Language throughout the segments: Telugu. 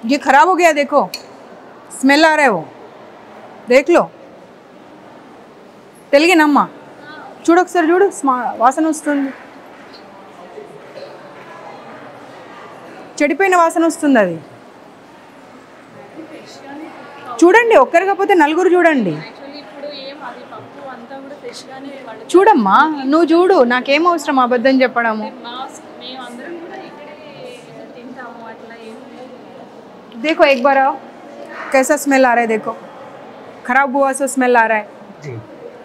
ये खराब हो गया, देखो स्मेल आ रहा है वो, देख लो. తెలిగినమ్మా చూడు ఒకసారి చూడు వాసన వస్తుంది, చెడిపోయిన వాసన వస్తుంది. అది చూడండి, ఒక్కరు కాకపోతే నలుగురు చూడండి. చూడమ్మా నువ్వు చూడు, నాకేం అవసరం అబద్ధం చెప్పడము. देखो एक बार आओ, कैसा स्मेल आ रहा है, देखो खराब हुआ सा स्मेल आ रहा है.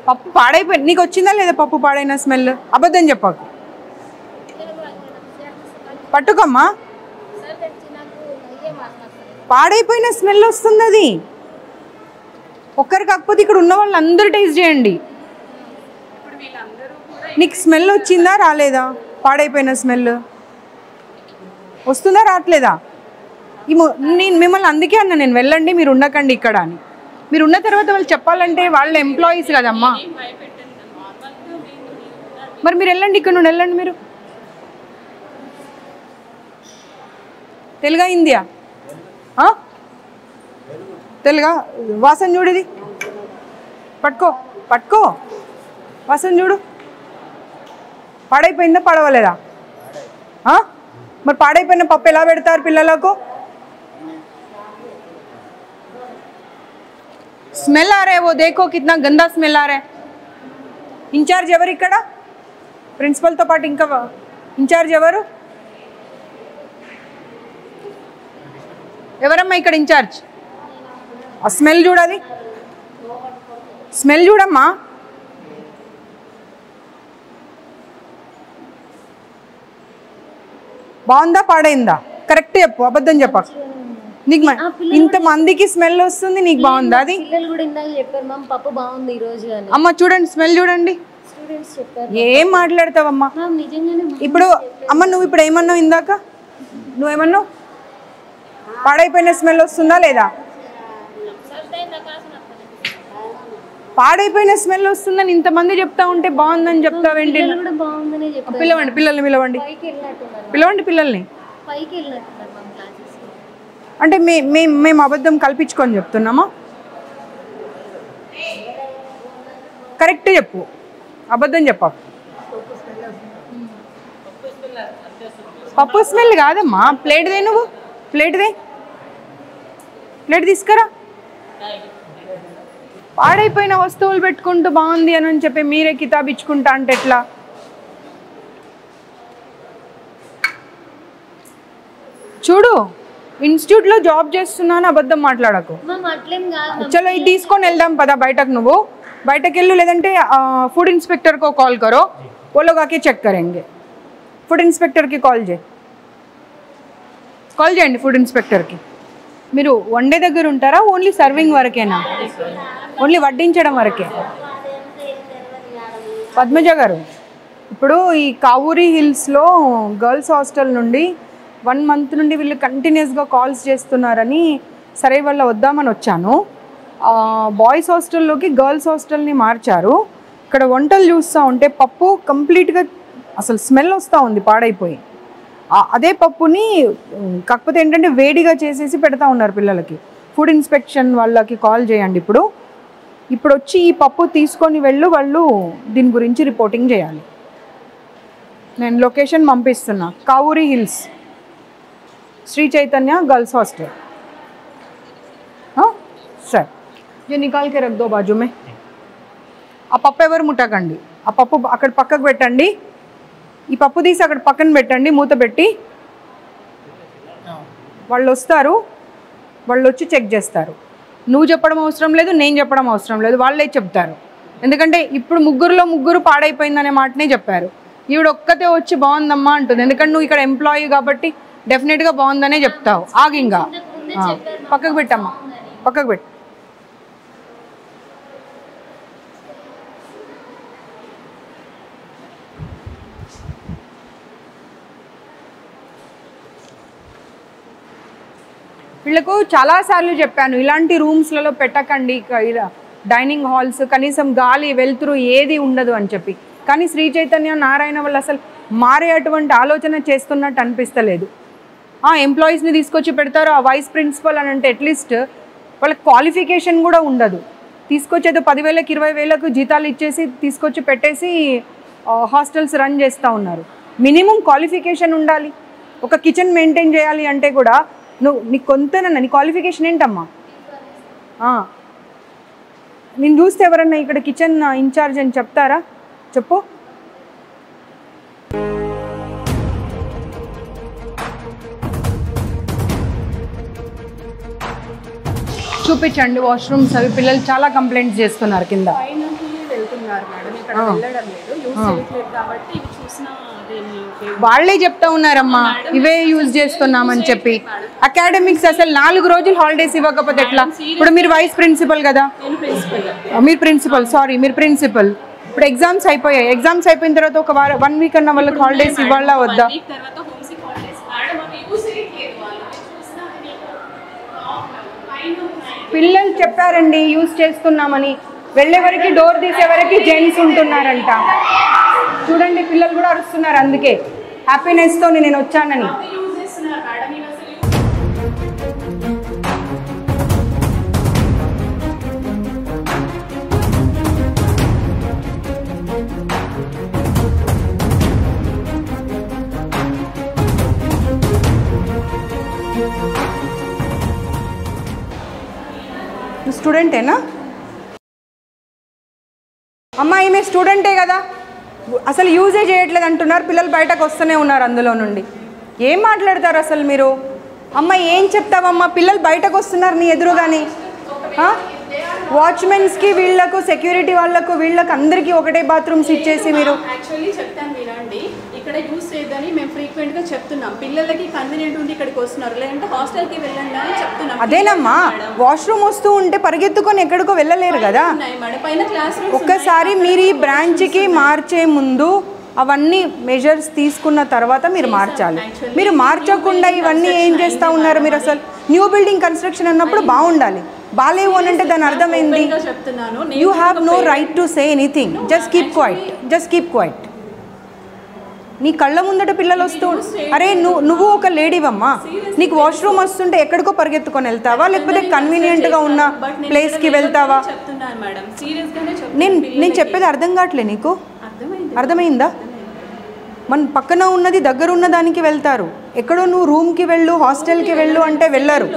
పప్పు పాడైపోయి నీకు వచ్చిందా లేదా? పప్పు పాడైన స్మెల్. అబద్ధం చెప్పకు, పట్టుకమ్మా. పాడైపోయిన స్మెల్ వస్తుంది. అది ఒక్కరు కాకపోతే ఇక్కడ ఉన్న వాళ్ళు అందరూ టేస్ట్ చేయండి. నీకు స్మెల్ వచ్చిందా రాలేదా? పాడైపోయిన స్మెల్ వస్తుందా రావట్లేదా? నేను మిమ్మల్ని అందుకే అన్నా, నేను వెళ్ళండి మీరు ఉండకండి ఇక్కడ అని. మీరు ఉన్న తర్వాత వాళ్ళు చెప్పాలంటే వాళ్ళ ఎంప్లాయీస్ కదమ్మా. మరి మీరు వెళ్ళండి, ఇక్కడ నుండి వెళ్ళండి. మీరు తెలుగా హిందీయా? తెలుగా? వాసన చూడది, పట్టుకో పట్టుకో, వాసన చూడు. పాడైపోయిందా పడవలేదా? మరి పాడైపోయిన పప్పు ఎలా పెడతారు పిల్లలకు? స్మెల్ ఆ రే, वो देखो कितना गंदा स्मेल आ रहा है. ఇన్ఛార్జ్ ఎవరు ఇక్కడ? ప్రిన్సిపల్తో పాటు ఇంకా ఇన్ఛార్జ్ ఎవరు? ఎవరమ్మా ఇక్కడ ఇన్ఛార్జ్? ఆ స్మెల్ చూడాలి, స్మెల్ చూడమ్మా. బాగుందా పాడైందా? కరెక్ట్ చెప్పు, అబద్ధం చెప్పకు. నీకు ఇంతమందికి స్మెల్ వస్తుంది, నీకు బాగుందా? అది అమ్మ చూడండి, స్మెల్ చూడండి. ఏం మాట్లాడతావమ్మా ఇప్పుడు? అమ్మ నువ్వు ఇప్పుడు ఏమన్నావు ఇందాక? నువ్వేమన్నావు? పాడైపోయిన స్మెల్ వస్తుందా లేదా? పాడైపోయిన స్మెల్ వస్తుందని ఇంతమంది చెప్తా ఉంటే బాగుందని చెప్తావేంటి? పిలవండి పిల్లల్ని, పిలవండి పిలవండి పిల్లల్ని. అంటే మేము అబద్ధం కల్పించుకొని చెప్తున్నామా? కరెక్ట్ చెప్పు, అబద్ధం చెప్పు. పప్పు స్మెల్ కాదమ్మా. ప్లేట్ దే, నువ్వు ప్లేట్ దే, ప్లేట్ తీసుకురా. పాడైపోయిన వస్తువులు పెట్టుకుంటూ బాగుంది అని చెప్పి మీరే కితాబ్ ఇచ్చుకుంటా అంటే ఎట్లా? చూడు, ఇన్స్టిట్యూట్లో జాబ్ చేస్తున్నాను, అబద్ధం మాట్లాడకు. చలో ఇది తీసుకొని వెళ్దాం పదా బయటకు. నువ్వు బయటకు వెళ్ళు, లేదంటే ఫుడ్ ఇన్స్పెక్టర్ को कॉल करो, वो लोग आके చెక్ करेंगे. ఫుడ్ ఇన్స్పెక్టర్కి కాల్ చేయండి ఫుడ్ ఇన్స్పెక్టర్కి. మీరు వండే దగ్గర ఉంటారా? ఓన్లీ సర్వింగ్ వరకేనా? ఓన్లీ వడ్డించడం వరకే? పద్మజ గారు, ఇప్పుడు ఈ కావూరి హిల్స్లో గర్ల్స్ హాస్టల్ నుండి 1 month నుండి వీళ్ళు కంటిన్యూస్గా కాల్స్ చేస్తున్నారని సరే వల్ల వద్దామని వచ్చాను. బాయ్స్ హాస్టల్లోకి గర్ల్స్ హాస్టల్ని మార్చారు. ఇక్కడ వంటలు చూస్తూ ఉంటే పప్పు కంప్లీట్గా అసలు స్మెల్ వస్తూ ఉంది, పాడైపోయి. అదే పప్పుని కాకపోతే ఏంటంటే వేడిగా చేసేసి పెడతా ఉన్నారు పిల్లలకి. ఫుడ్ ఇన్స్పెక్షన్ వాళ్ళకి కాల్ చేయండి. ఇప్పుడు వచ్చి ఈ పప్పు తీసుకొని వెళ్ళు, వాళ్ళు దీని గురించి రిపోర్టింగ్ చేయాలి. నేను location పంపిస్తున్నా, Kavuri hills, Shri Chaitanya girls hostel. हाँ सर, ये निकाल के रख दो बाजू में. ఆ పప్పు ఎవరు ముట్టకండి. ఆ పప్పు అక్కడ పక్కకు పెట్టండి. ఈ పప్పు తీసి అక్కడ పక్కన పెట్టండి, మూత పెట్టి. వాళ్ళు వస్తారు, వాళ్ళు వచ్చి చెక్ చేస్తారు. నువ్వు చెప్పడం అవసరం లేదు, నేను చెప్పడం అవసరం లేదు, వాళ్ళే చెప్తారు. ఎందుకంటే ఇప్పుడు ముగ్గురు పాడైపోయిందనే మాటనే చెప్పారు. ఈవిడ ఒక్కతే వచ్చి బాగుందమ్మా అంటుంది. ఎందుకంటే నువ్వు ఇక్కడ ఎంప్లాయీ కాబట్టి డెఫినెట్గా బాగుందనే చెప్తావు. ఆగింగా పక్కకు పెట్టమ్మా, పక్కకు పెట్టు. వీళ్ళకు చాలాసార్లు చెప్పాను, ఇలాంటి రూమ్స్లలో పెట్టకండి, డైనింగ్ హాల్స్, కనీసం గాలి వెలుతురు ఏది ఉండదు అని చెప్పి. కానీ శ్రీ చైతన్య నారాయణ వాళ్ళు అసలు మారే అటువంటి ఆలోచన చేస్తున్నట్టు అనిపిస్తలేదు. ఎంప్లాయీస్ని తీసుకొచ్చి పెడతారు. ఆ వైస్ ప్రిన్సిపల్ అని అంటే అట్లీస్ట్ వాళ్ళకి క్వాలిఫికేషన్ కూడా ఉండదు. తీసుకొచ్చి ఏదో 10,000 20,000 జీతాలు ఇచ్చేసి తీసుకొచ్చి పెట్టేసి హాస్టల్స్ రన్ చేస్తూ ఉన్నారు. మినిమం క్వాలిఫికేషన్ ఉండాలి. ఒక కిచెన్ మెయింటైన్ చేయాలి అంటే కూడా నీకు కొంతనన్నా నీ క్వాలిఫికేషన్ ఏంటమ్మా? నేను చూస్తే ఎవరన్నా ఇక్కడ కిచెన్ ఇన్ఛార్జ్ అని చెప్తారా? చెప్పు. చూపించండి వాష్రూమ్స్ అవి. పిల్లలు చాలా కంప్లైంట్స్ చేస్తున్నారు కింద. వాళ్ళే చెప్తా ఉన్నారమ్మా ఇవే యూజ్ చేస్తున్నామని చెప్పి. అకాడమిక్స్ అసలు 4 రోజులు హాలిడేస్ ఇవ్వకపోతే ఎట్లా? ఇప్పుడు మీరు వైస్ ప్రిన్సిపల్ కదా, మీరు ప్రిన్సిపల్. ఇప్పుడు ఎగ్జామ్స్ అయిపోయాయి. ఎగ్జామ్స్ అయిపోయిన తర్వాత ఒక 1 వీక్ అన్న వాళ్ళకి హాలిడేస్ ఇవ్వాలా వద్దా? పిల్లలు చెప్పారండి యూజ్ చేస్తున్నామని. వెళ్ళేవరకు డోర్ తీసేవరకు జెంట్స్ ఉంటున్నారంట. చూడండి పిల్లలు కూడా అరుస్తున్నారు. అందుకే హ్యాపీనెస్తో నేను వచ్చానని. స్టూడెంటేనా అమ్మా? ఈమె స్టూడెంటే కదా, అసలు యూజే చేయట్లేదు అంటున్నారు. పిల్లలు బయటకు వస్తూనే ఉన్నారు అందులో నుండి. ఏం మాట్లాడతారు అసలు మీరు? అమ్మ ఏం చెప్తావమ్మా? పిల్లలు బయటకు వస్తున్నారు నీ ఎదురుగాని. వాచ్మెన్స్కి వీళ్ళకు సెక్యూరిటీ వాళ్ళకు వీళ్ళకి అందరికీ ఒకటే బాత్రూమ్స్ ఇచ్చేసి మీరు యాక్చువల్లీ చెప్తాను వినండి. ఇక్కడ యూజ్ చేయదని మేము ఫ్రీక్వెంట్గా చెప్తున్నాం. పిల్లలకి కన్వీనియంట్ ఉంది ఇక్కడికి వస్తున్నారు, లేదంటే హాస్టల్కి వెళ్ళండి అని చెప్తున్నాం. అదేనమ్మా, వాష్రూమ్ వస్తూ ఉంటే పరిగెత్తుకొని ఎక్కడికో వెళ్ళలేరు కదా. ఒక్కసారి మీరు ఈ బ్రాంచ్కి మార్చే ముందు అవన్నీ మెజర్స్ తీసుకున్న తర్వాత మీరు మార్చాలి. మీరు మార్చకుండా ఇవన్నీ ఏం చేస్తూ ఉన్నారు మీరు? అసలు న్యూ బిల్డింగ్ కన్స్ట్రక్షన్ అన్నప్పుడు బాగుండాలి. బాలేవు అని అంటే దాని అర్థమైంది. You have no right to say anything. Just keep quiet. నీ కళ్ళ ముందట పిల్లలు వస్తూ, అరే నువ్వు ఒక లేడీవమ్మా, నీకు వాష్రూమ్ వస్తుంటే ఎక్కడికో పరిగెత్తుకొని వెళ్తావా, లేకపోతే కన్వీనియంట్గా ఉన్న ప్లేస్కి వెళ్తావా? నేను చెప్పేది అర్థం కావట్లే నీకు? అర్థమైందా? మన పక్కన ఉన్నది దగ్గర ఉన్న దానికి వెళ్తారు. ఎక్కడో నువ్వు రూమ్కి వెళ్ళు, హాస్టల్కి వెళ్ళు అంటే వెళ్ళరు.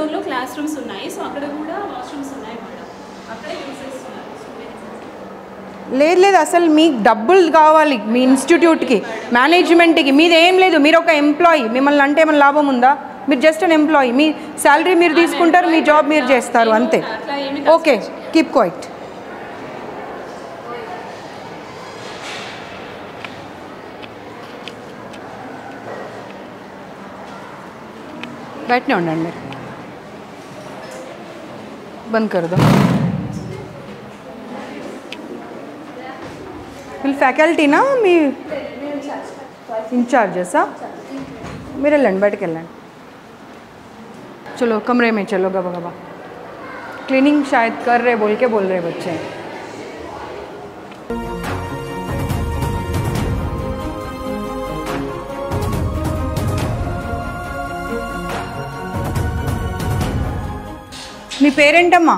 లేదు అసలు మీకు డబ్బులు కావాలి మీ ఇన్స్టిట్యూట్కి, మేనేజ్మెంట్కి. మీది ఏం లేదు. మీరు ఒక ఎంప్లాయీ. మిమ్మల్ని అంటే ఏమైనా లాభం ఉందా? మీరు జస్ట్ అన్ ఎంప్లాయీ. మీ శాలరీ మీరు తీసుకుంటారు, మీ జాబ్ మీరు చేస్తారు, అంతే. Okay, keep quiet. బయటనే ఉండండి. బంద్ కర్ దో. వీళ్ళు ఫ్యాకల్టీనా మీ इंचार्जेसा? మీరు వెళ్ళండి, బయటకు వెళ్ళండి. चलो कमरे में चलो गबा गबा. क्लीनिंग शायद कर रहे बोल के बोल रहे बच्चे. మీ పేరేంటమ్మా?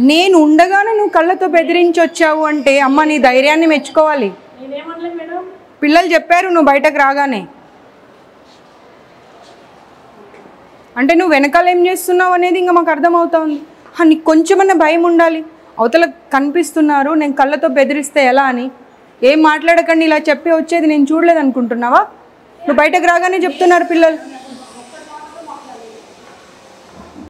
నేను ఉండగానే నువ్వు కళ్ళతో బెదిరించి వచ్చావు అంటే అమ్మ నీ ధైర్యాన్ని మెచ్చుకోవాలి. పిల్లలు చెప్పారు నువ్వు బయటకు రాగానే. అంటే నువ్వు వెనకాల ఏం చేస్తున్నావు అనేది ఇంకా మాకు అర్థమవుతుంది. నీకు కొంచెమన్నా భయం ఉండాలి. అవతల కనిపిస్తున్నారు, నేను కళ్ళతో బెదిరిస్తే ఎలా అని. ఏం మాట్లాడకండి ఇలా చెప్పి వచ్చేది నేను చూడలేదు అనుకుంటున్నావా? నువ్వు బయటకు రాగానే చెప్తున్నారు పిల్లలు.